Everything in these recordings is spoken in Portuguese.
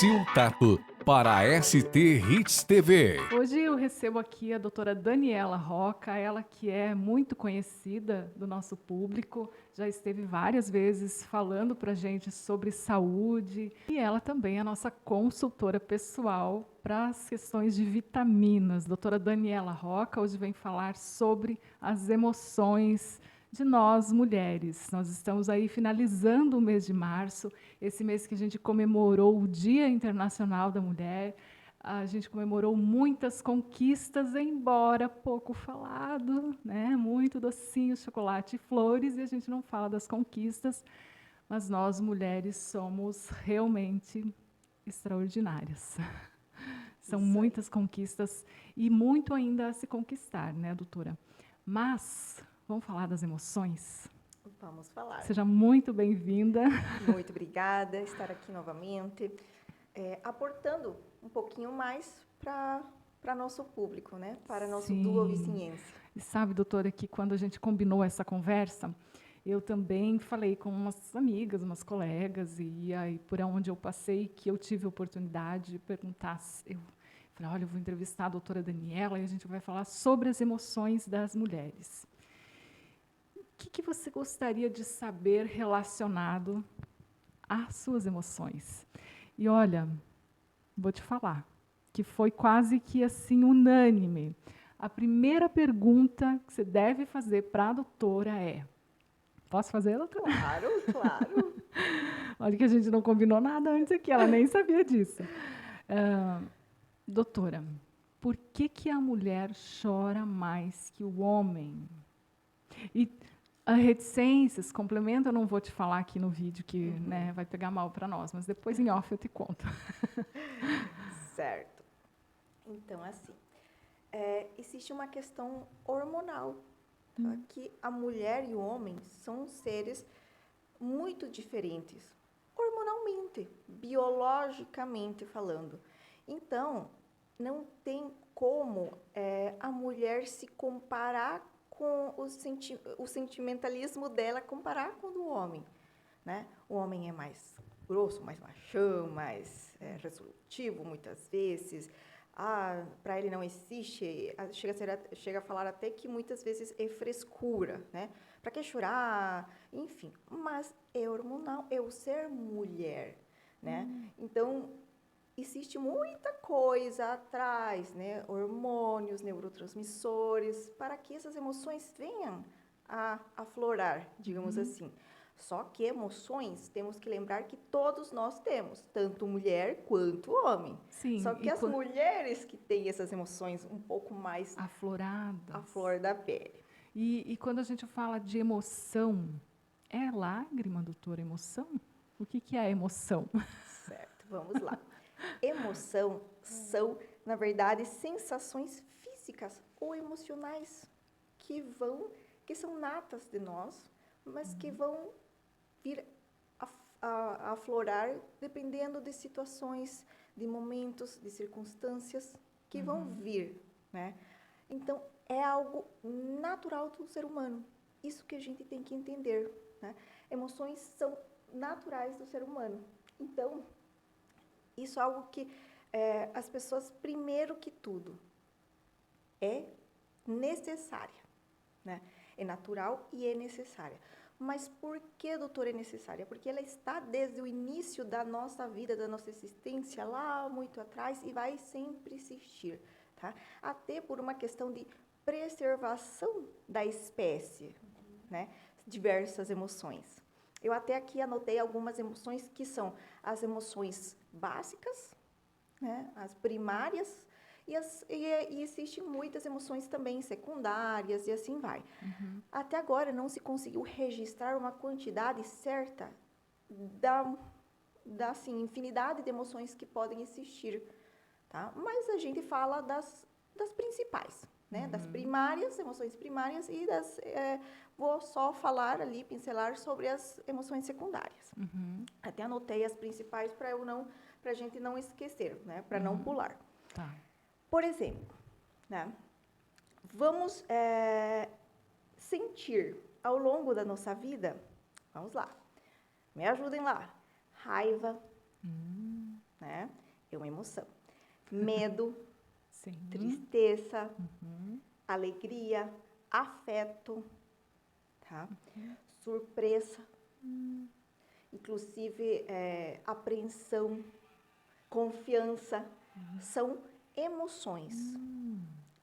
seu tato para a ST Hits TV. Hoje eu recebo aqui a doutora Daniela Roca, ela que é muito conhecida do nosso público, já esteve várias vezes falando para a gente sobre saúde, e ela também é a nossa consultora pessoal para as questões de vitaminas. Doutora Daniela Roca hoje vem falar sobre as emoções de nós mulheres. Nós estamos aí finalizando o mês de março, esse mês que a gente comemorou o Dia Internacional da Mulher. A gente comemorou muitas conquistas, embora pouco falado, né? Muito docinho, chocolate e flores, e a gente não fala das conquistas, mas nós, mulheres, somos realmente extraordinárias. São muitas conquistas e muito ainda a se conquistar, né, doutora? Mas vamos falar das emoções? Vamos falar. Seja muito bem-vinda. Muito obrigada por estar aqui novamente, aportando um pouquinho mais para nosso público, né? Para nosso duo Viciniense. E sabe, doutora, que quando a gente combinou essa conversa, eu também falei com umas amigas, umas colegas, e aí por onde eu passei, que eu tive a oportunidade de perguntar, eu falei, olha, eu vou entrevistar a doutora Daniela e a gente vai falar sobre as emoções das mulheres. O que você gostaria de saber relacionado às suas emoções? E olha, vou te falar, que foi quase que assim unânime. A primeira pergunta que você deve fazer para a doutora é... Posso fazer, doutora? Claro, claro. Olha que a gente não combinou nada antes aqui, ela nem sabia disso. Doutora, por que a mulher chora mais que o homem? E as reticências, complemento, eu não vou te falar aqui no vídeo, que né, vai pegar mal para nós, mas depois em off eu te conto. Certo. Então, assim, existe uma questão hormonal, tá? Que a mulher e o homem são seres muito diferentes, hormonalmente, biologicamente falando. Então, não tem como a mulher se comparar com o sentimentalismo dela, comparar com o do homem, né? O homem é mais grosso, mais machão, mais resolutivo, muitas vezes. Para ele não existe, chega a falar até que muitas vezes é frescura, né? Para que chorar? Enfim, mas é hormonal, é o ser mulher, né? Então, existe muita coisa atrás, né? Hormônios, neurotransmissores, para que essas emoções venham a aflorar, digamos assim. Só que emoções, temos que lembrar que todos nós temos, tanto mulher quanto homem. Sim, só que as mulheres que têm essas emoções um pouco mais afloradas, à flor da pele. E quando a gente fala de emoção, é lágrima, doutora, emoção? O que é a emoção? Certo, vamos lá. Emoção são, na verdade, sensações físicas ou emocionais que são natas de nós, mas que vão vir a aflorar dependendo de situações, de momentos, de circunstâncias que vão vir, né? Então, é algo natural do ser humano. Isso que a gente tem que entender, né? Emoções são naturais do ser humano. Então, isso é algo que as pessoas, primeiro que tudo, é necessária, né? É natural e é necessária. Mas por que, doutora, é necessária? Porque ela está desde o início da nossa vida, da nossa existência, lá muito atrás, e vai sempre existir, tá? Até por uma questão de preservação da espécie, né? Diversas emoções. Eu até aqui anotei algumas emoções que são as emoções básicas, né? As primárias, e existem muitas emoções também secundárias e assim vai. Até agora não se conseguiu registrar uma quantidade certa da assim, infinidade de emoções que podem existir, tá? Mas a gente fala das principais, né? Das primárias, emoções primárias, e vou só falar ali, pincelar sobre as emoções secundárias. Até anotei as principais para a gente não esquecer, né? Para não pular. Tá. Por exemplo, né? Vamos sentir ao longo da nossa vida, vamos lá, me ajudem lá, raiva, né? é uma emoção. Medo, Sim. tristeza, alegria, afeto, tá? Surpresa, inclusive apreensão, confiança, são emoções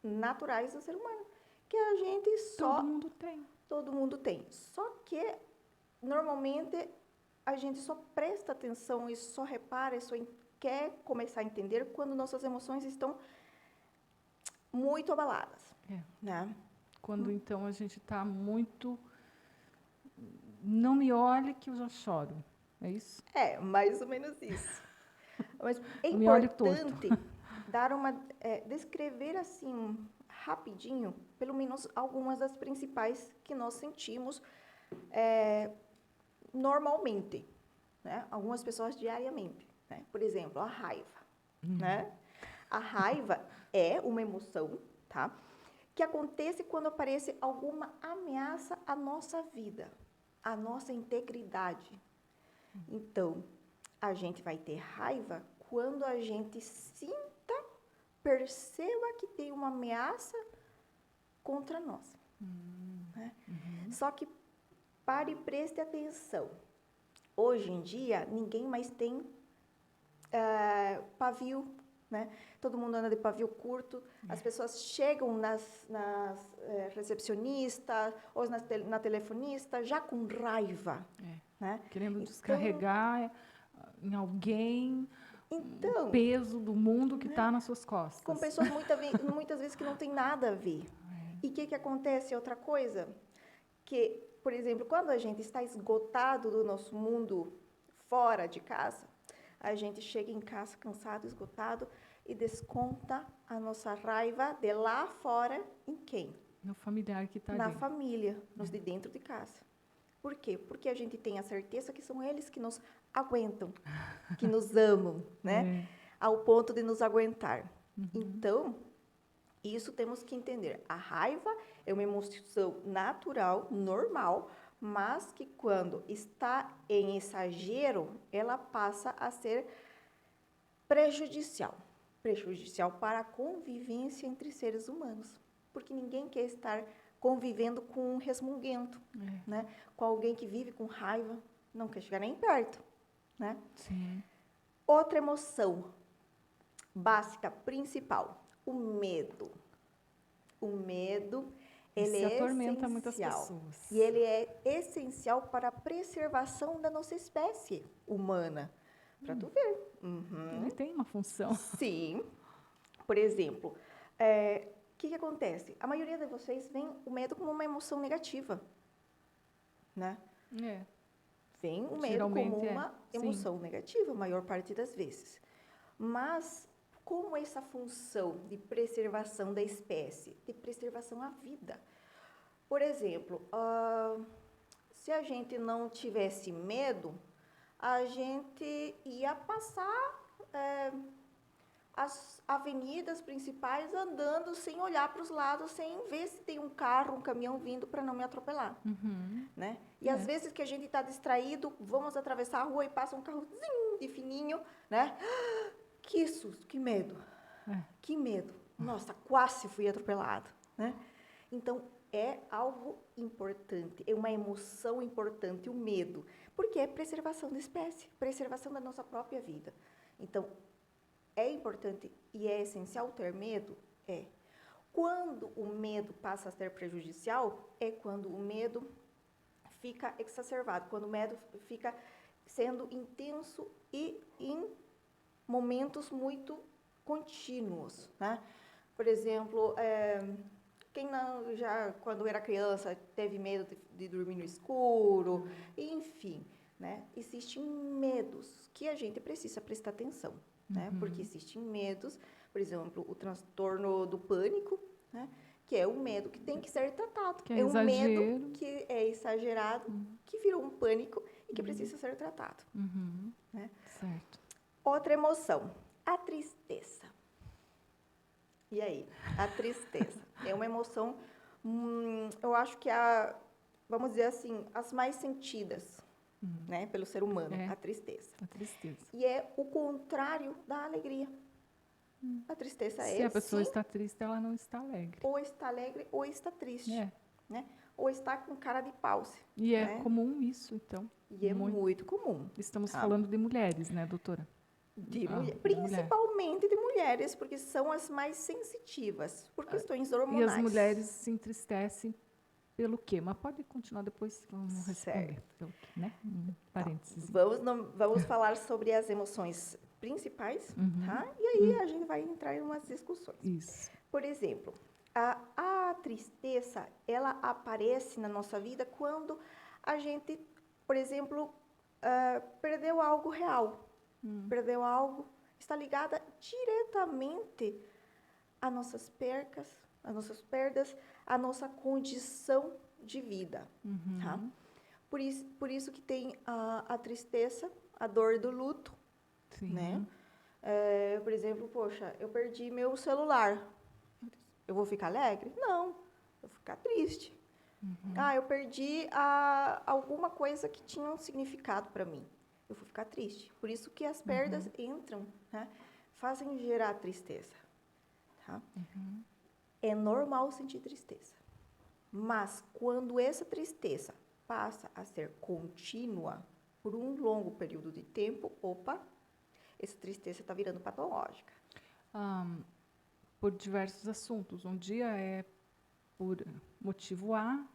naturais do ser humano, que a gente só... Todo mundo tem. Todo mundo tem. Só que, normalmente, a gente só presta atenção e só repara, e só quer começar a entender quando nossas emoções estão muito abaladas. Né? Quando, então, a gente está muito... Não me olhe que eu já choro. É isso? É, mais ou menos isso. Mas é Me olhe torto. importante descrever assim, rapidinho, pelo menos algumas das principais que nós sentimos normalmente, né? Algumas pessoas diariamente, né? Por exemplo, a raiva, né? A raiva é uma emoção, tá? Que acontece quando aparece alguma ameaça à nossa vida, à nossa integridade. Então, a gente vai ter raiva quando a gente perceba que tem uma ameaça contra nós. Né? Só que pare e preste atenção. Hoje em dia, ninguém mais tem pavio, né? Todo mundo anda de pavio curto. As pessoas chegam nas recepcionistas ou na telefonista já com raiva. Né? Querendo descarregar em alguém então, o peso do mundo que está nas suas costas. Com pessoas muitas vezes que não tem nada a ver. E o que acontece? Outra coisa, que, por exemplo, quando a gente está esgotado do nosso mundo fora de casa, a gente chega em casa cansado, esgotado, e desconta a nossa raiva de lá fora em quem? No familiar que está ali. Na família, nos de dentro de casa. Por quê? Porque a gente tem a certeza que são eles que nos aguentam, que nos amam, né? Ao ponto de nos aguentar. Então, isso temos que entender. A raiva é uma emoção natural, normal, mas que quando está em exagero, ela passa a ser prejudicial. Prejudicial para a convivência entre seres humanos. Porque ninguém quer estar convivendo com um resmunguento, né? Com alguém que vive com raiva, não quer chegar nem perto, né? Sim. Outra emoção básica, principal, o medo. O medo, ele é atormenta muitas essencial. pessoas. E ele é essencial para a preservação da nossa espécie humana. Para tu ver. Ele tem uma função. Sim. Por exemplo, o que acontece? A maioria de vocês vê o medo como uma emoção negativa, né? Vem o medo como uma emoção negativa, a maior parte das vezes. Mas, como essa função de preservação da espécie, de preservação à vida? Por exemplo, se a gente não tivesse medo, a gente ia passar as avenidas principais andando sem olhar para os lados, sem ver se tem um carro, um caminhão vindo para não me atropelar. Né? E às vezes que a gente está distraído, vamos atravessar a rua e passa um carrozinho de fininho, né? Que susto, que medo. Que medo. Nossa, quase fui atropelado. Né? Então, é algo importante, é uma emoção importante, o medo, porque é preservação da espécie, preservação da nossa própria vida. Então, é importante e é essencial ter medo? É. Quando o medo passa a ser prejudicial, é quando o medo fica exacerbado, quando o medo fica sendo intenso e em momentos muito contínuos, né? Por exemplo, quem não já, quando era criança, teve medo de dormir no escuro, enfim, né? Existem medos que a gente precisa prestar atenção. Né? Porque existem medos, por exemplo, o transtorno do pânico, né? Que é um medo que tem que ser tratado. Que é um medo que é exagerado, que virou um pânico e que precisa ser tratado. Né? Certo. Outra emoção, a tristeza. E aí? A tristeza é uma emoção, eu acho que vamos dizer assim, as mais sentidas. né? Pelo ser humano, É. a tristeza. A tristeza. E é o contrário da alegria. A tristeza Se é, a pessoa sim, está triste, ela não está alegre. ou está alegre ou está triste, É. né? Ou está com cara de pause, E é né? comum isso, então. E é muito comum. Estamos tá? falando de mulheres, né, doutora? De Ah, mulher, de mulher. principalmente de mulheres, porque são as mais sensitivas por questões E hormonais. as mulheres se entristecem pelo quê? Mas pode continuar depois, vamos responder. Certo. Pelo quê, né? Parênteses. Vamos falar sobre as emoções principais, tá? E aí a gente vai entrar em umas discussões. Isso. Por exemplo, a tristeza, ela aparece na nossa vida quando a gente, por exemplo, perdeu algo real. Perdeu algo, está ligada diretamente às nossas perdas, à nossa condição de vida. Tá? Por isso que tem a tristeza, a dor do luto. Sim. Né? Por exemplo, poxa, eu perdi meu celular. Eu vou ficar alegre? Não, eu vou ficar triste. Eu perdi alguma coisa que tinha um significado para mim. Eu vou ficar triste. Por isso que as perdas entram, né? Fazem gerar tristeza. Tá? É normal sentir tristeza. Mas quando essa tristeza passa a ser contínua por um longo período de tempo, essa tristeza está virando patológica. Por diversos assuntos. Um dia é por motivo A,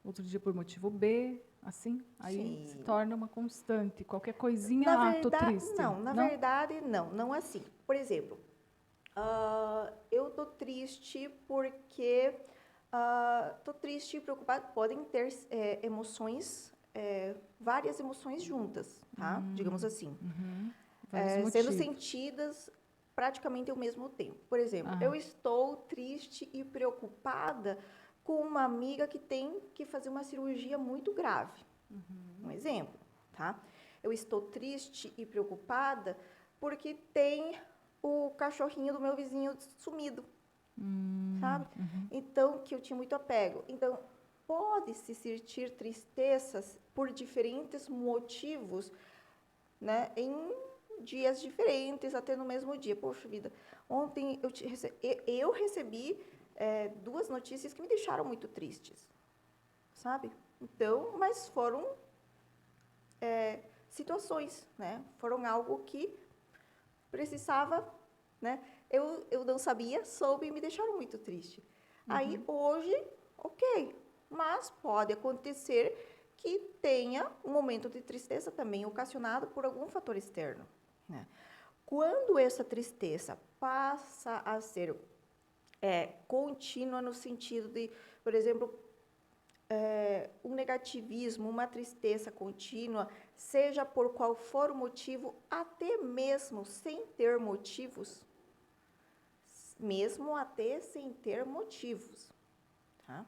outro dia por motivo B, assim. Aí se torna uma constante. Qualquer coisinha, tô triste. Na verdade, não assim. Por exemplo, eu tô triste porque tô triste e preocupada. Podem ter emoções, várias emoções juntas, tá? Digamos assim. Sendo sentidas praticamente ao mesmo tempo. Por exemplo, eu estou triste e preocupada com uma amiga que tem que fazer uma cirurgia muito grave. Um exemplo, tá? Eu estou triste e preocupada porque tem o cachorrinho do meu vizinho sumido, sabe? Então, que eu tinha muito apego. Então, pode-se sentir tristezas por diferentes motivos, né? Em dias diferentes, até no mesmo dia. Poxa vida, ontem eu recebi 2 notícias que me deixaram muito tristes, sabe? Então, mas foram situações, né? Foram algo que precisava, né? Eu não sabia, soube e me deixaram muito triste. Aí, hoje, ok, mas pode acontecer que tenha um momento de tristeza também ocasionado por algum fator externo. Né? Quando essa tristeza passa a ser contínua no sentido de, por exemplo, um negativismo, uma tristeza contínua, seja por qual for o motivo, até mesmo sem ter motivos, tá?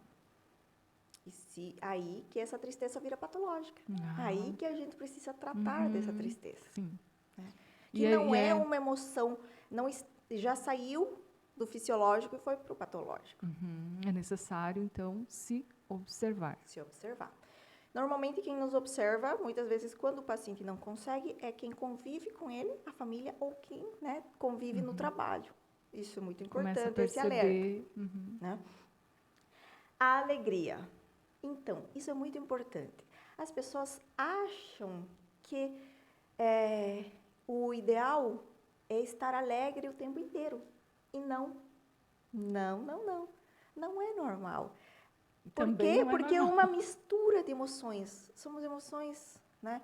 Aí que essa tristeza vira patológica. Aí que a gente precisa tratar dessa tristeza. Sim. Né? Que não é uma emoção, já saiu do fisiológico e foi para o patológico. É necessário, então, se observar. Se observar. Normalmente, quem nos observa, muitas vezes, quando o paciente não consegue, é quem convive com ele, a família, ou quem, né, convive no trabalho. Isso é muito importante, esse alerta. Né? A alegria. Então, isso é muito importante. As pessoas acham que o ideal é estar alegre o tempo inteiro. E não. Não é normal. Por quê? Porque é uma mistura de emoções. Somos emoções, né?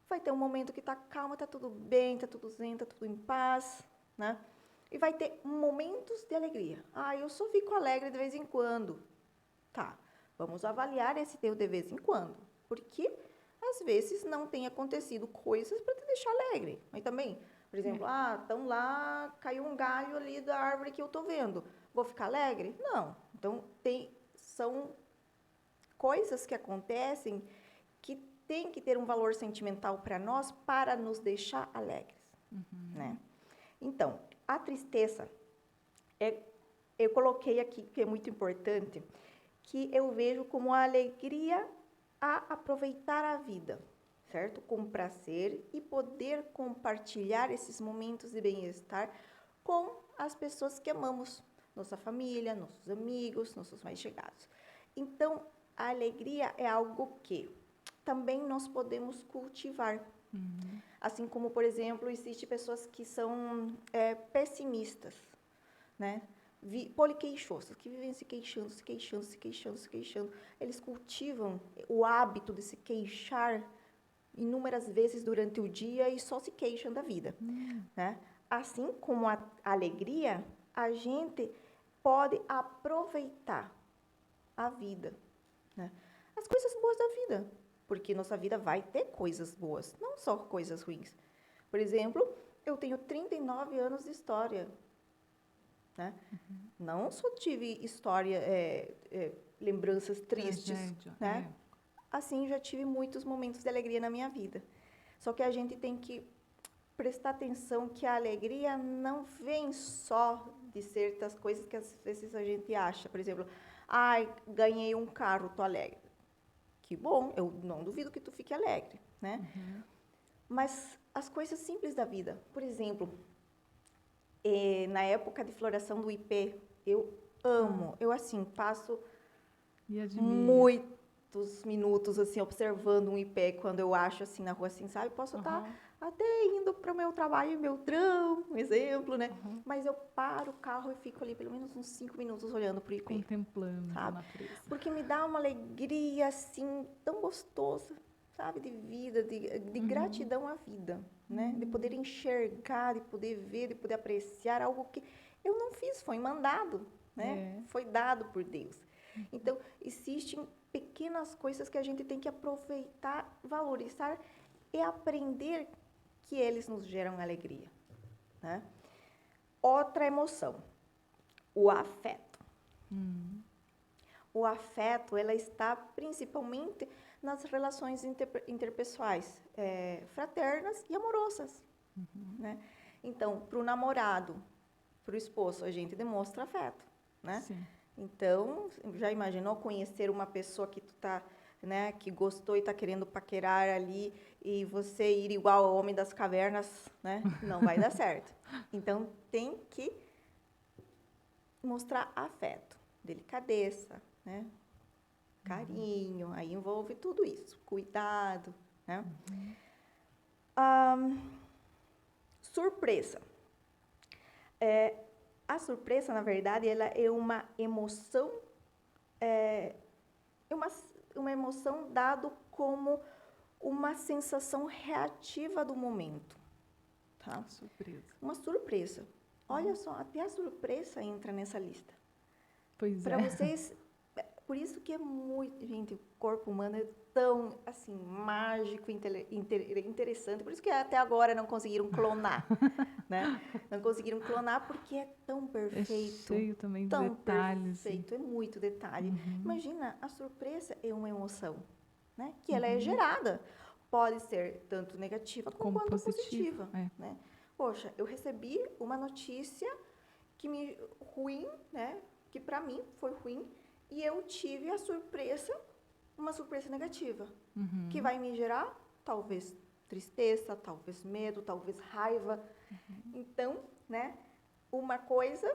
Vai ter um momento que está calma, está tudo bem, está tudo zen, está tudo em paz, né? E vai ter momentos de alegria. Eu só fico alegre de vez em quando. Tá, vamos avaliar esse teu de vez em quando. Porque, às vezes, não tem acontecido coisas para te deixar alegre. Mas também, por exemplo, então lá caiu um galho ali da árvore que eu estou vendo. Vou ficar alegre? Não. Então, são coisas que acontecem que tem que ter um valor sentimental para nós para nos deixar alegres. Né? Então, a tristeza, eu coloquei aqui, que é muito importante, que eu vejo como a alegria a aproveitar a vida. certo? Com prazer e poder compartilhar esses momentos de bem-estar com as pessoas que amamos, nossa família, nossos amigos, nossos mais chegados. Então, a alegria é algo que também nós podemos cultivar. Assim como, por exemplo, existem pessoas que são pessimistas, né? Poliqueixosas, que vivem se queixando, se queixando, se queixando, se queixando. Eles cultivam o hábito de se queixar inúmeras vezes durante o dia e só se queixam da vida, né? Assim como a alegria, a gente pode aproveitar a vida, né? As coisas boas da vida, porque nossa vida vai ter coisas boas, não só coisas ruins. Por exemplo, eu tenho 39 anos de história, né? Não só tive história, lembranças tristes, Tragédia, né? Assim, já tive muitos momentos de alegria na minha vida. Só que a gente tem que prestar atenção que a alegria não vem só de certas coisas que às vezes a gente acha. Por exemplo, ganhei um carro, tô alegre. Que bom, eu não duvido que tu fique alegre, né? Mas as coisas simples da vida. Por exemplo, na época de floração do ipê, eu amo, eu assim, passo E admiro. muitos minutos assim observando um ipê quando eu acho assim na rua assim, sabe? Posso estar até indo para o meu trabalho em Beltrão, um exemplo, né? Mas eu paro o carro e fico ali pelo menos uns 5 minutos olhando para o ipê, Contemplando a sabe? natureza. Porque me dá uma alegria assim tão gostosa, sabe? De vida, de gratidão à vida, né? De poder enxergar, de poder ver, de poder apreciar algo que eu não fiz, foi mandado, né? Foi dado por Deus. Então, existem pequenas coisas que a gente tem que aproveitar, valorizar e aprender que eles nos geram alegria, né? Outra emoção, o afeto. O afeto, ela está principalmente nas relações interpessoais, fraternas e amorosas, né? Então, para o namorado, para o esposo, a gente demonstra afeto, né? Sim. Então, já imaginou conhecer uma pessoa que tu tá, né, que gostou e tá querendo paquerar ali e você ir igual ao homem das cavernas, né? Não vai dar certo. Então, tem que mostrar afeto, delicadeza, né? Carinho, aí envolve tudo isso, cuidado, né? Surpresa. A surpresa, na verdade, ela é uma emoção, uma emoção dado como uma sensação reativa do momento, tá? Surpresa. Uma surpresa. Olha só, até a surpresa entra nessa lista. Pois Para vocês, por isso que é muito, gente, o corpo humano é tão, assim, mágico, interessante. Por isso que até agora não conseguiram clonar, né? Não conseguiram clonar porque é tão perfeito. É cheio também de tão detalhes. perfeito, é muito detalhe. Imagina, a surpresa é uma emoção, né? Que ela é gerada. Pode ser tanto negativa Como quanto positiva, é. né? Poxa, eu recebi uma notícia ruim, né? Que para mim foi ruim, e eu tive uma surpresa negativa, que vai me gerar talvez tristeza, talvez medo, talvez raiva. Então, né? Uma coisa,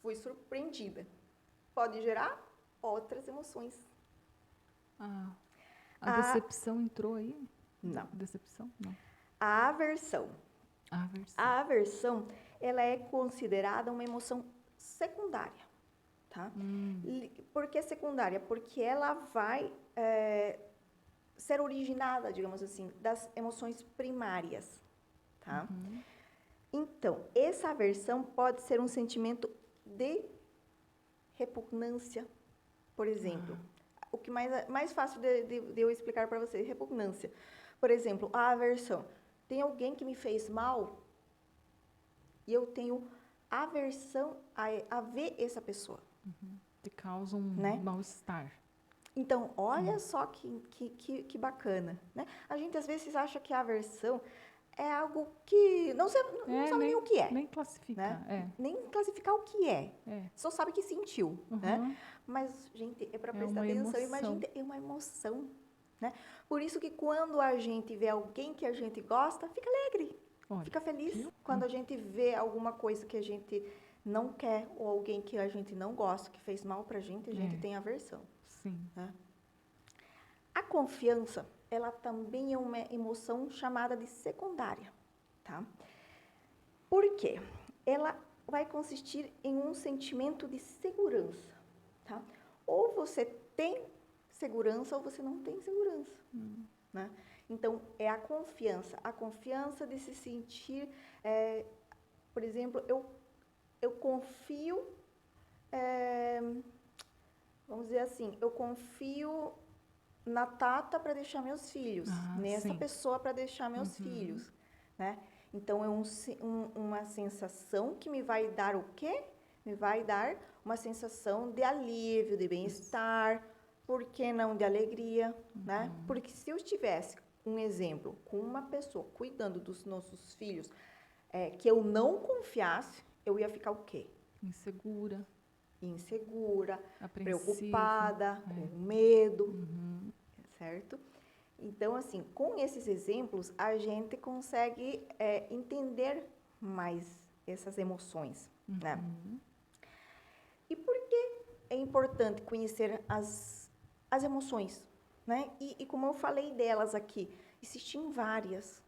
fui surpreendida, pode gerar outras emoções. A decepção entrou aí? Não. Decepção? Não. A aversão. A aversão, ela é considerada uma emoção secundária, tá? Por que secundária? Porque ela vai ser originada, digamos assim, das emoções primárias, tá? Então, essa aversão pode ser um sentimento de repugnância, por exemplo. O que mais fácil de eu explicar para vocês, repugnância. Por exemplo, a aversão. Tem alguém que me fez mal e eu tenho aversão a ver essa pessoa. Te causa um mal-estar. Então, olha só que bacana, né? A gente às vezes acha que a aversão é algo que não sabe nem o que é. Nem classificar, né? Nem classificar o que é. Só sabe que sentiu, né? Mas, gente, é para prestar atenção. Imagina, é uma emoção. né? Por isso que quando a gente vê alguém que a gente gosta, fica alegre, Olha, fica feliz. Quando a gente vê alguma coisa que a gente não quer ou alguém que a gente não gosta, que fez mal pra gente, a gente tem aversão, sim. né? A confiança, ela também é uma emoção chamada de secundária, tá? Por quê? Ela vai consistir em um sentimento de segurança, tá? Ou você tem segurança ou você não tem segurança, né? Então, é a confiança de se sentir, por exemplo, eu confio, vamos dizer assim, eu confio na Tata para deixar meus filhos, nessa Sim. pessoa para deixar meus filhos, né? Então, é uma sensação que me vai dar o quê? Me vai dar uma sensação de alívio, de bem-estar, por que não de alegria, né? Porque se eu estivesse, um exemplo, com uma pessoa cuidando dos nossos filhos, que eu não confiasse, eu ia ficar o quê? Insegura, Insegura, apreensiva. preocupada, com medo, certo? Então, assim, com esses exemplos, a gente consegue entender mais essas emoções, né? E por que é importante conhecer as emoções, né? E como eu falei delas aqui, existem várias,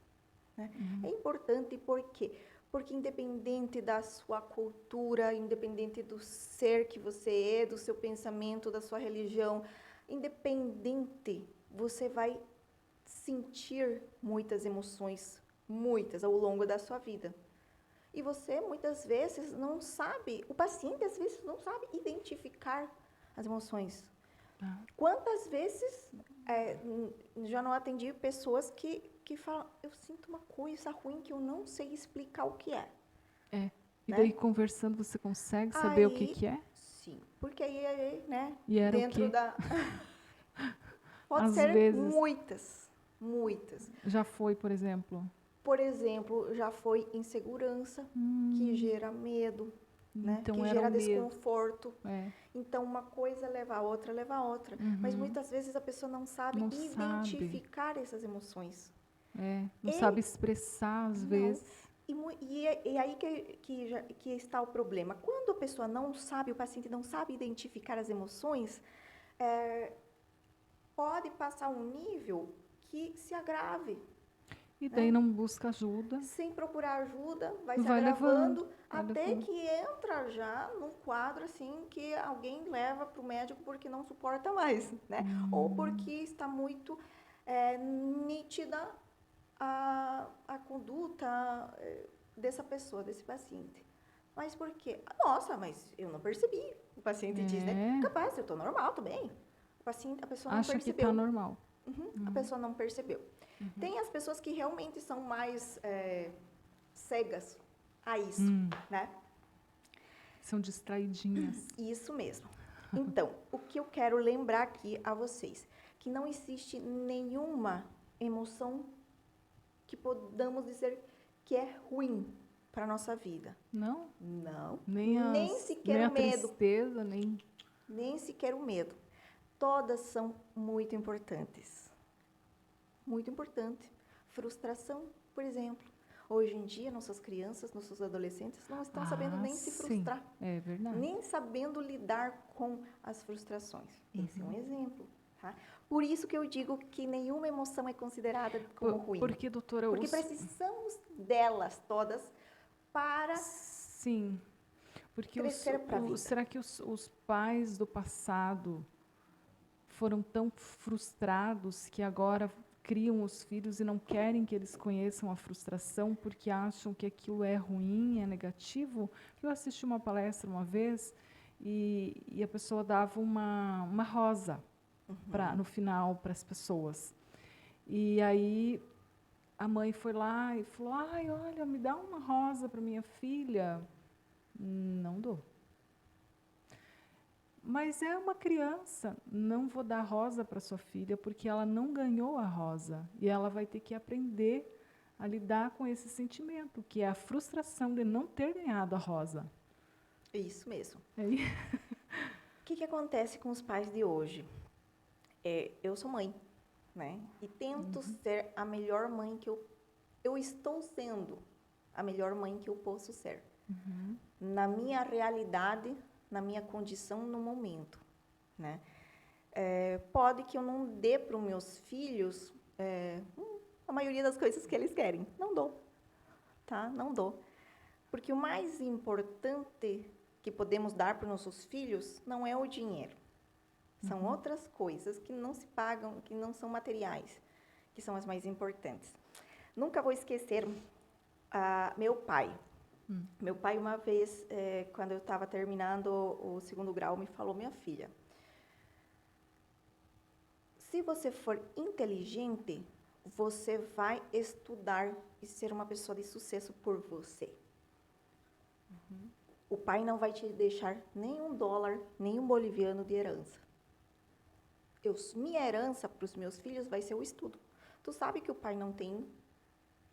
né? É importante por quê? Porque independente da sua cultura, independente do ser que você é, do seu pensamento, da sua religião, independente, você vai sentir muitas emoções, muitas, ao longo da sua vida. E você, muitas vezes, não sabe, o paciente, às vezes, não sabe identificar as emoções. Quantas vezes já não atendi pessoas que falam, eu sinto uma coisa ruim que eu não sei explicar o que é. E né? daí, conversando, você consegue saber o que é? Sim, porque aí, né, E era o dentro quê? da... Pode Às ser vezes. muitas. Já foi, por exemplo? Por exemplo, já foi insegurança, que gera medo, né? Então Que era gera o medo. desconforto. É. Então, uma coisa leva a outra, leva a outra. Mas muitas vezes a pessoa não sabe Não identificar essas emoções. Não sabe expressar, às vezes. E aí que está o problema. Quando a pessoa não sabe, o paciente não sabe identificar as emoções, pode passar um nível que se agrave. E daí não busca ajuda. Sem procurar ajuda, vai se Vai agravando, levando, até levando. que entra já num quadro assim que alguém leva para o médico porque não suporta mais, né? Ou porque está muito nítida a conduta dessa pessoa, desse paciente. Mas por quê? Nossa, mas eu não percebi. O paciente diz, né? Capaz, eu estou normal, estou bem. A pessoa não Acha percebeu. que está normal. A pessoa não percebeu. Tem as pessoas que realmente são mais cegas a isso, né? São distraidinhas. Isso mesmo. Então, o que eu quero lembrar aqui a vocês, que não existe nenhuma emoção que podamos dizer que é ruim para a nossa vida. Não? Não. Nem sequer a o medo. tristeza, nem... Nem sequer o medo. Todas são muito importantes. Muito importante. Frustração, por exemplo. Hoje em dia, nossas crianças, nossos adolescentes não estão sabendo nem se frustrar. É verdade. Nem sabendo lidar com as frustrações. Esse é um exemplo. Tá? Por isso que eu digo que nenhuma emoção é considerada como ruim. Porque, doutora... Porque precisamos delas todas para Sim. Porque crescer para a vida. será que os pais do passado foram tão frustrados que agora criam os filhos e não querem que eles conheçam a frustração porque acham que aquilo é ruim, é negativo? Eu assisti uma palestra uma vez e a pessoa dava uma rosa no final para as pessoas. E aí a mãe foi lá e falou, ai, olha, me dá uma rosa para minha filha. Não dou. Mas é uma criança, não vou dar rosa para sua filha porque ela não ganhou a rosa e ela vai ter que aprender a lidar com esse sentimento, que é a frustração de não ter ganhado a rosa. Isso mesmo. Aí... O que acontece com os pais de hoje? Eu sou mãe, né? E tento ser a melhor mãe que eu estou sendo a melhor mãe que eu posso ser. Na minha realidade, na minha condição no momento, né? Pode que eu não dê para os meus filhos a maioria das coisas que eles querem. Não dou, tá? Não dou. Porque o mais importante que podemos dar para os nossos filhos não é o dinheiro. São outras coisas que não se pagam, que não são materiais, que são as mais importantes. Nunca vou esquecer meu pai. Meu pai, uma vez, quando eu estava terminando o 2º grau, me falou: minha filha, se você for inteligente, você vai estudar e ser uma pessoa de sucesso por você. O pai não vai te deixar nem $1, nem um boliviano de herança. Minha herança para os meus filhos vai ser o estudo. Tu sabe que o pai não tem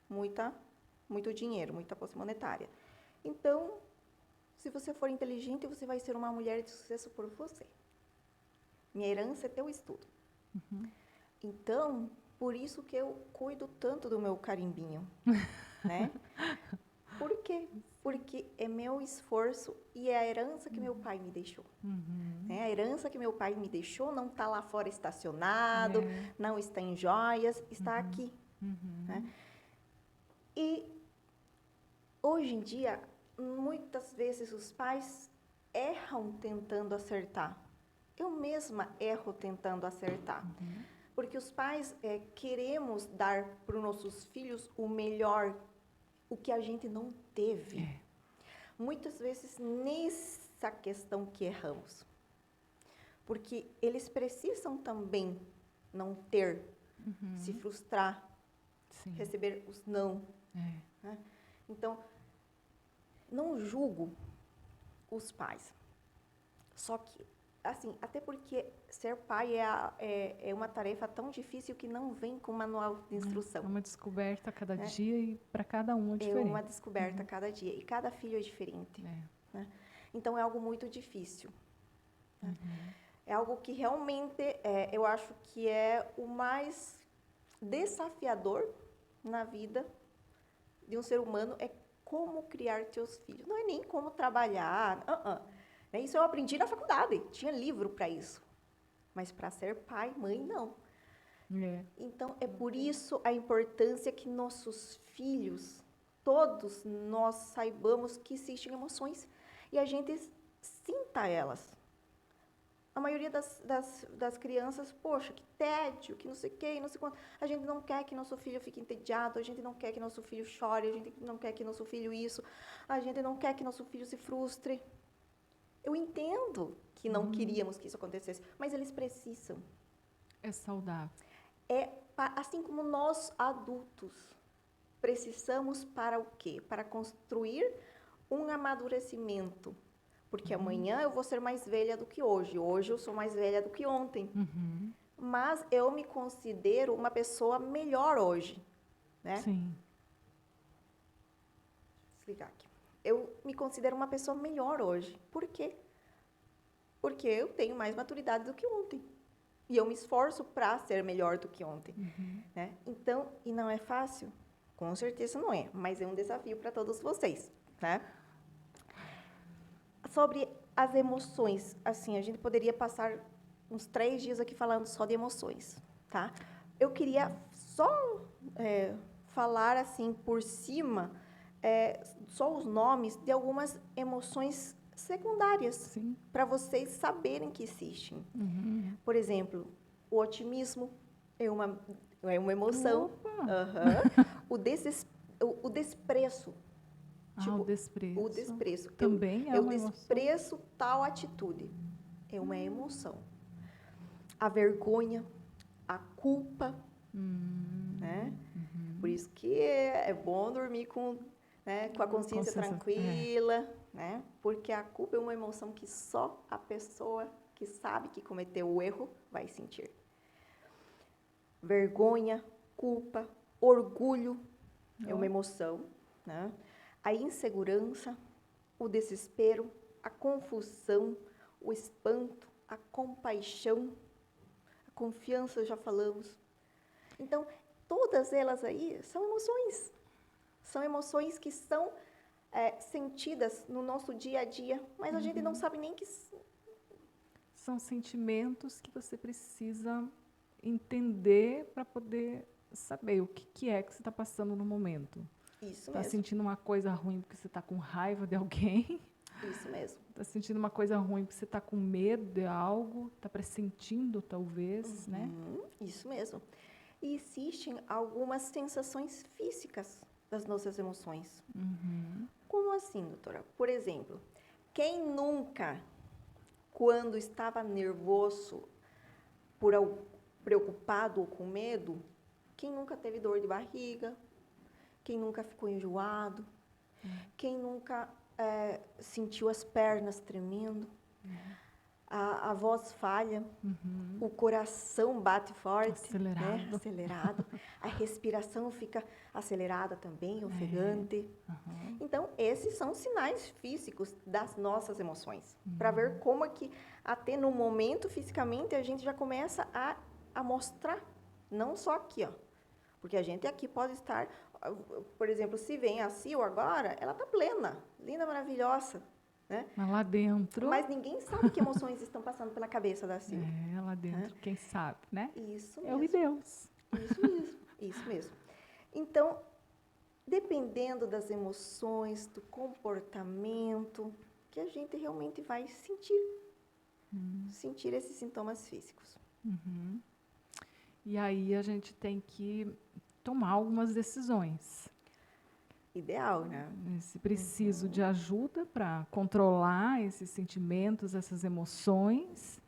muito dinheiro, muita posse monetária. Então, se você for inteligente, você vai ser uma mulher de sucesso por você. Minha herança é teu estudo. Então, por isso que eu cuido tanto do meu carimbinho, né? Por quê? Porque é meu esforço e é a herança que meu pai me deixou. Né? A herança que meu pai me deixou não está lá fora estacionado, não está em joias, está aqui. Né? E, hoje em dia, muitas vezes os pais erram tentando acertar. Eu mesma erro tentando acertar. Porque os pais queremos dar para os nossos filhos o melhor, o que a gente não teve. Muitas vezes nessa questão que erramos. Porque eles precisam também não ter, se frustrar, receber os não. Né? Então, não julgo os pais. Só que, assim, até porque ser pai é uma tarefa tão difícil que não vem com manual de instrução. É uma descoberta a cada dia e para cada um é diferente. É uma descoberta a cada dia. E cada filho é diferente. Né? Então, é algo muito difícil. Né? É algo que realmente eu acho que é o mais desafiador na vida de um ser humano, é como criar teus filhos. Não é nem como trabalhar. Isso eu aprendi na faculdade. Tinha livro para isso. Mas para ser pai, mãe, não. Então, é por isso a importância que nossos filhos, todos nós saibamos que existem emoções e a gente sinta elas. A maioria das crianças, poxa, que tédio, que não sei o quê, não sei quanto. A gente não quer que nosso filho fique entediado, a gente não quer que nosso filho chore, a gente não quer que nosso filho isso, a gente não quer que nosso filho se frustre. Eu entendo que não queríamos que isso acontecesse, mas eles precisam. É saudável. Assim como nós, adultos, precisamos para o quê? Para construir um amadurecimento. Porque amanhã eu vou ser mais velha do que hoje. Hoje eu sou mais velha do que ontem. Mas eu me considero uma pessoa melhor hoje. Né? Sim. Vou desligar aqui. Eu me considero uma pessoa melhor hoje. Por quê? Porque eu tenho mais maturidade do que ontem. E eu me esforço para ser melhor do que ontem. Né? Então, e não é fácil? Com certeza não é. Mas é um desafio para todos vocês. Né? Sobre as emoções, assim, a gente poderia passar uns 3 dias aqui falando só de emoções, tá? Eu queria só falar, assim, por cima, só os nomes de algumas emoções secundárias, para vocês saberem que existem. Por exemplo, o otimismo é uma emoção. O desprezo. O desprezo. O desprezo. Também é uma emoção. Eu desprezo tal atitude. É uma emoção. A vergonha, a culpa. Né? Por isso que é bom dormir com a consciência tranquila. Né? Porque a culpa é uma emoção que só a pessoa que sabe que cometeu o erro vai sentir. Vergonha, culpa, orgulho é uma emoção. Né? A insegurança, o desespero, a confusão, o espanto, a compaixão, a confiança, já falamos, Então, todas elas aí são emoções. São emoções que são sentidas no nosso dia a dia, mas a gente não sabe nem que... São sentimentos que você precisa entender para poder saber o que é que você está passando no momento. Isso Está mesmo. sentindo uma coisa ruim porque você está com raiva de alguém? Isso mesmo. Está sentindo uma coisa ruim porque você está com medo de algo? Está pressentindo, talvez, né? Isso mesmo. E existem algumas sensações físicas das nossas emoções. Como assim, doutora? Por exemplo, quem nunca, quando estava nervoso, preocupado ou com medo, quem nunca teve dor de barriga? Quem nunca ficou enjoado? Quem nunca sentiu as pernas tremendo? A voz falha, o coração bate forte, Acelerado. né? Acelerado, a respiração fica acelerada também, ofegante. Então, esses são sinais físicos das nossas emoções, para ver como é que, até no momento, fisicamente, a gente já começa a mostrar, não só aqui, ó, porque a gente aqui pode estar, por exemplo, se vem a Sil agora, ela está plena, linda, maravilhosa, né? Mas lá dentro... Mas ninguém sabe que emoções estão passando pela cabeça da Sil. lá dentro, quem sabe, né? Isso Eu e mesmo. Deus. Isso mesmo, isso mesmo. Então, dependendo das emoções, do comportamento, que a gente realmente vai sentir esses sintomas físicos. E aí a gente tem que tomar algumas decisões. Ideal, né? Se preciso de ajuda para controlar esses sentimentos, essas emoções.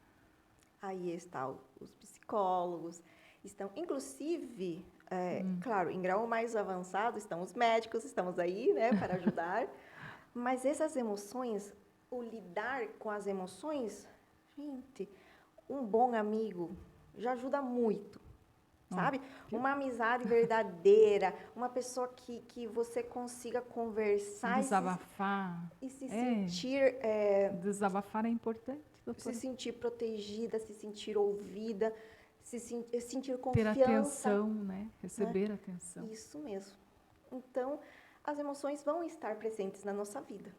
Aí estão os psicólogos, estão, inclusive, claro, em grau mais avançado, estão os médicos, estamos aí, né, para ajudar. Mas essas emoções, o lidar com as emoções, gente, um bom amigo já ajuda muito. Sabe? Uma amizade verdadeira, uma pessoa que você consiga conversar Desabafar. e se sentir... Desabafar é importante, doutora. Se sentir protegida, se sentir ouvida, sentir confiança. Ter atenção, né? Receber atenção. Isso mesmo. Então, as emoções vão estar presentes na nossa vida.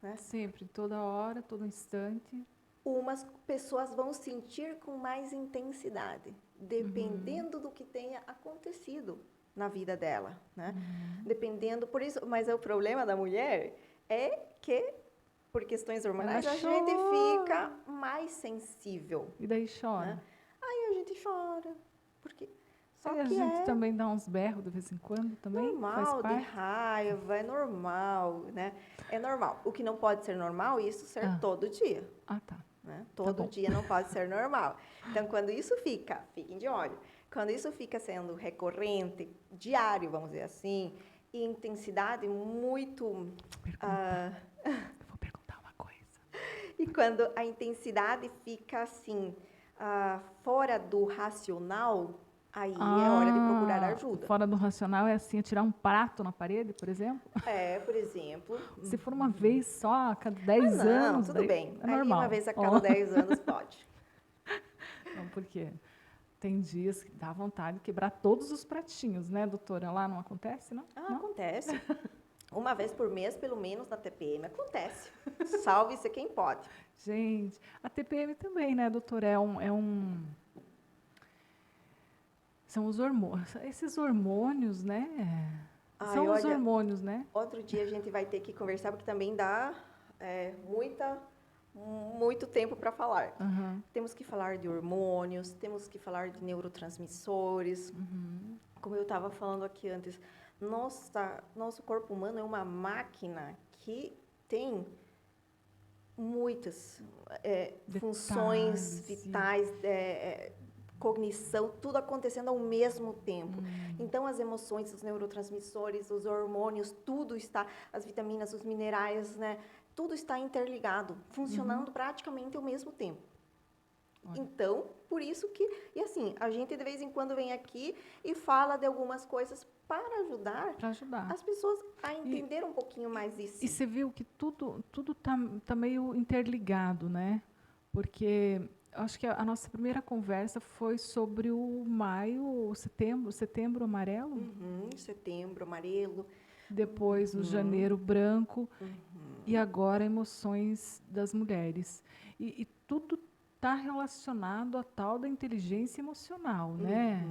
Né? Sempre, toda hora, todo instante. Umas pessoas vão sentir com mais intensidade, dependendo do que tenha acontecido na vida dela, né? Dependendo, por isso, mas o problema da mulher é que, por questões hormonais, a gente fica mais sensível. E daí chora. Né? Aí a gente chora, porque só e a que gente também dá uns berros de vez em quando, também normal, faz parte. de raiva, é normal, né? É normal. O que não pode ser normal, isso ser todo dia. Ah, tá. Né? Todo dia não pode ser normal. Então, quando isso fiquem de olho, quando isso fica sendo recorrente, diário, vamos dizer assim, e intensidade muito... Eu vou perguntar uma coisa. E quando a intensidade fica assim, fora do racional, aí é hora de procurar ajuda. Fora do racional é assim, atirar um prato na parede, por exemplo? Por exemplo. Se for uma vez só, a cada 10 anos... tudo bem. É Aí normal. uma vez a cada 10 anos pode. Não, porque tem dias que dá vontade de quebrar todos os pratinhos, né, doutora? Lá não acontece, não? Não? Acontece. Uma vez por mês, pelo menos, na TPM, acontece. Salve-se quem pode. Gente, a TPM também, né, doutora? São os hormônios. Esses hormônios, né? São os hormônios, né? Outro dia a gente vai ter que conversar, porque também dá muito tempo para falar. Temos que falar de hormônios, temos que falar de neurotransmissores. Como eu estava falando aqui antes, nosso corpo humano é uma máquina que tem muitas funções vitais, cognição, tudo acontecendo ao mesmo tempo. Então, as emoções, os neurotransmissores, os hormônios, tudo está, as vitaminas, os minerais, né? Tudo está interligado, funcionando praticamente ao mesmo tempo. Então, por isso que... E assim, a gente de vez em quando vem aqui e fala de algumas coisas para ajudar as pessoas a entender um pouquinho mais isso. E você viu que tudo tá meio interligado, né? Porque acho que a nossa primeira conversa foi sobre o maio, setembro amarelo, Uhum, setembro amarelo. depois o janeiro branco e agora emoções das mulheres. E tudo está relacionado à tal da inteligência emocional, né?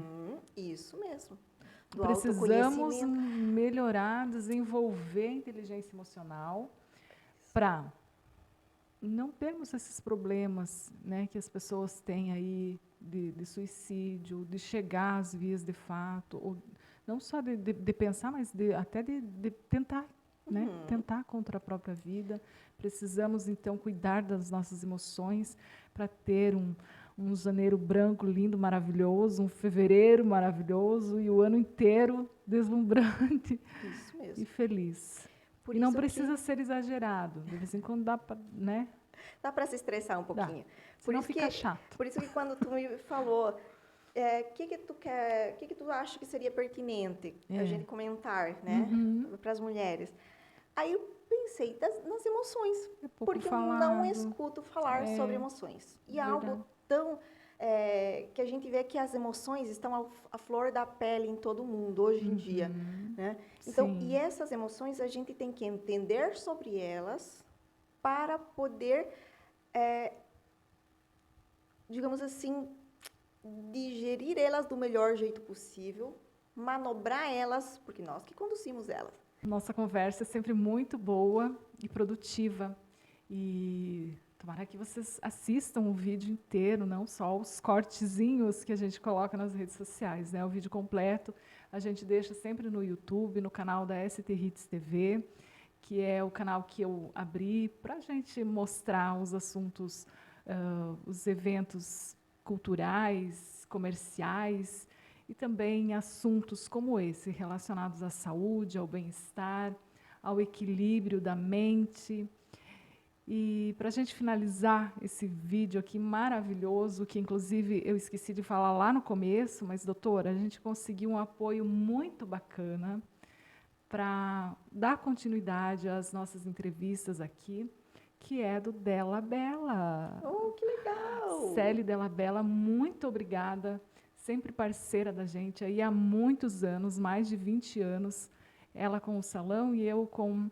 Isso mesmo. Do Precisamos autoconhecimento. melhorar, desenvolver a inteligência emocional para não termos esses problemas, né, que as pessoas têm aí de suicídio, de chegar às vias de fato, ou não só de pensar, mas até de tentar, né, tentar contra a própria vida. Precisamos, então, cuidar das nossas emoções para ter um janeiro branco lindo, maravilhoso, um fevereiro maravilhoso e o ano inteiro deslumbrante Isso e mesmo. feliz. Por E não isso precisa ser exagerado. De vez em quando dá para, né? dá para se estressar um Dá. pouquinho. Senão fica chato. Por isso que quando tu me falou, que tu quer, que tu acha que seria pertinente a gente comentar, né, para as mulheres? Aí eu pensei nas emoções, É pouco porque eu falado. não escuto falar sobre emoções. E é algo tão que a gente vê que as emoções estão à flor da pele em todo mundo hoje em dia, né? Então, Sim. e essas emoções a gente tem que entender sobre elas para poder, digamos assim, digerir elas do melhor jeito possível, manobrar elas, porque nós que conduzimos elas. Nossa conversa é sempre muito boa e produtiva. E tomara que vocês assistam o vídeo inteiro, não só os cortezinhos que a gente coloca nas redes sociais, né? O vídeo completo a gente deixa sempre no YouTube, no canal da ST Hits TV, que é o canal que eu abri para a gente mostrar os assuntos, os eventos culturais, comerciais e também assuntos como esse, relacionados à saúde, ao bem-estar, ao equilíbrio da mente. E para a gente finalizar esse vídeo aqui maravilhoso, que inclusive eu esqueci de falar lá no começo, mas doutora, a gente conseguiu um apoio muito bacana para dar continuidade às nossas entrevistas aqui, que é do Della Bella. Oh, que legal! Célie Della Bella, muito obrigada, sempre parceira da gente aí há muitos anos, mais de 20 anos, ela com o salão e eu com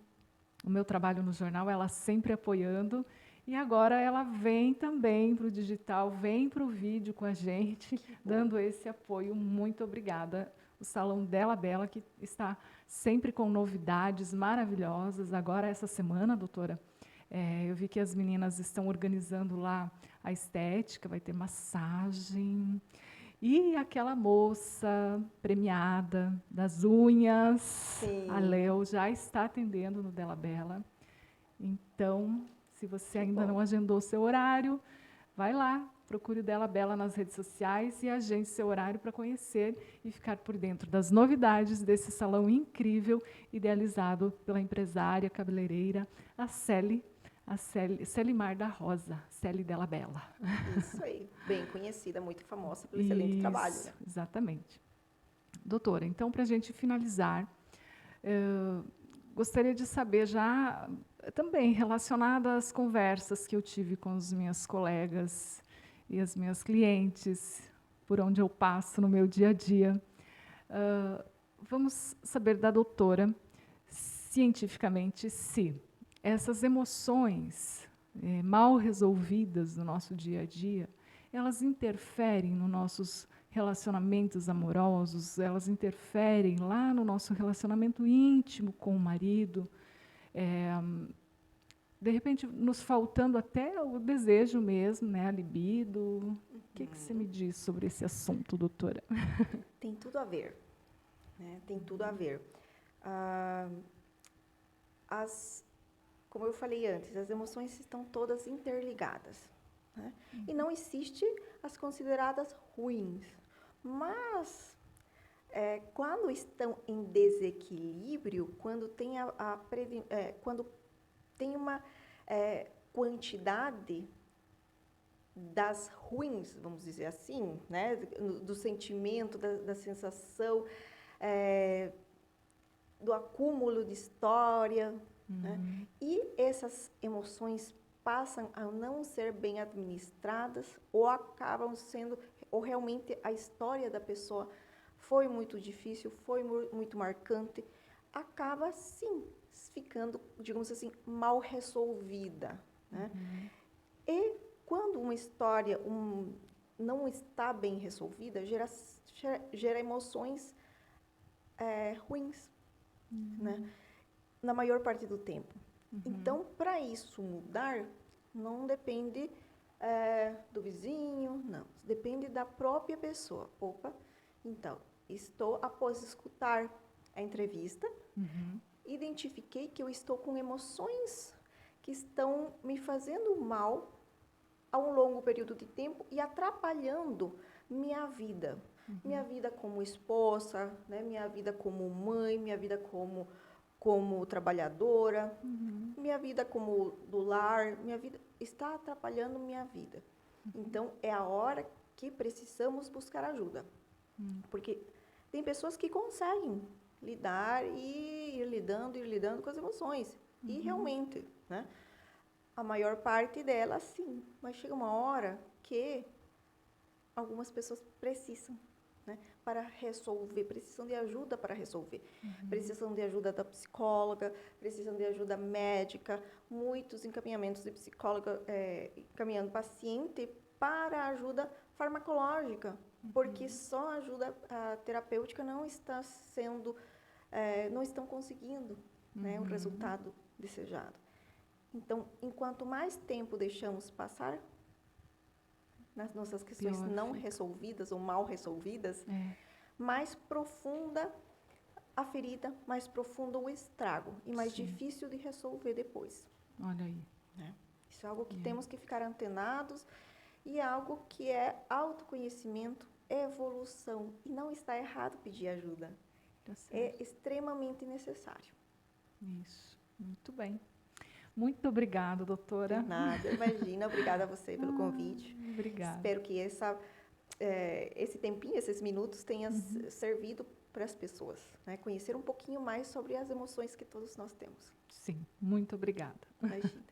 o meu trabalho no jornal, ela sempre apoiando. E agora ela vem também para o digital, vem para o vídeo com a gente, dando esse apoio. Muito obrigada. O Salão Della Bella, que está sempre com novidades maravilhosas. Agora, essa semana, doutora, eu vi que as meninas estão organizando lá a estética, vai ter massagem. E aquela moça premiada das unhas, Sim. a Léo, já está atendendo no Della Bella. Então, se você ainda não agendou seu horário, vai lá, procure o Della Bella nas redes sociais e agende seu horário para conhecer e ficar por dentro das novidades desse salão incrível, idealizado pela empresária cabeleireira, a Celimar da Rosa, Célie Della Bella. Isso aí, bem conhecida, muito famosa pelo excelente trabalho. Né? Exatamente. Doutora, então, para a gente finalizar, gostaria de saber já, também relacionada às conversas que eu tive com as minhas colegas e as minhas clientes, por onde eu passo no meu dia a dia, vamos saber da doutora, cientificamente, se essas emoções mal resolvidas no nosso dia a dia, elas interferem nos nossos relacionamentos amorosos, elas interferem lá no nosso relacionamento íntimo com o marido, de repente nos faltando até o desejo mesmo, né, a libido. O que você me diz sobre esse assunto, doutora? Tem tudo a ver, né? Tem tudo a ver. Como eu falei antes, as emoções estão todas interligadas, né? E não existe as consideradas ruins, mas quando estão em desequilíbrio, quando tem quando tem uma quantidade das ruins, vamos dizer assim, né? Do sentimento, da sensação, do acúmulo de história, né? E essas emoções passam a não ser bem administradas ou acabam sendo, ou realmente a história da pessoa foi muito difícil, foi muito marcante, acaba sim ficando, digamos assim, mal resolvida, né? E quando uma história não está bem resolvida, gera emoções ruins, né? Na maior parte do tempo. Então, para isso mudar, não depende do vizinho, não. Depende da própria pessoa. Opa, então, após escutar a entrevista, identifiquei que eu estou com emoções que estão me fazendo mal a um longo período de tempo e atrapalhando minha vida. Minha vida como esposa, né? Minha vida como mãe, minha vida como trabalhadora, minha vida como do lar, minha vida está atrapalhando minha vida. Então, é a hora que precisamos buscar ajuda. Porque tem pessoas que conseguem lidar e ir lidando com as emoções. E realmente, né? A maior parte delas, sim. Mas chega uma hora que algumas pessoas precisam, né, para resolver, precisam de ajuda para resolver. Precisam de ajuda da psicóloga, precisam de ajuda médica, muitos encaminhamentos de psicóloga encaminhando paciente para ajuda farmacológica, porque só a ajuda terapêutica não está sendo, não estão conseguindo, né, o resultado desejado. Então, enquanto mais tempo deixamos passar nas nossas questões não resolvidas ou mal resolvidas, mais profunda a ferida, mais profundo o estrago e mais difícil de resolver depois. Olha aí. Né? Isso é algo que temos que ficar antenados e é algo que é autoconhecimento, evolução. E não está errado pedir ajuda. Tá certo. É extremamente necessário. Isso. Muito bem. Muito obrigada, doutora. De nada, imagina. Obrigada a você pelo convite. Obrigada. Espero que esse tempinho, esses minutos, tenha servido para as pessoas, né? Conhecer um pouquinho mais sobre as emoções que todos nós temos. Sim, muito obrigada. Imagina.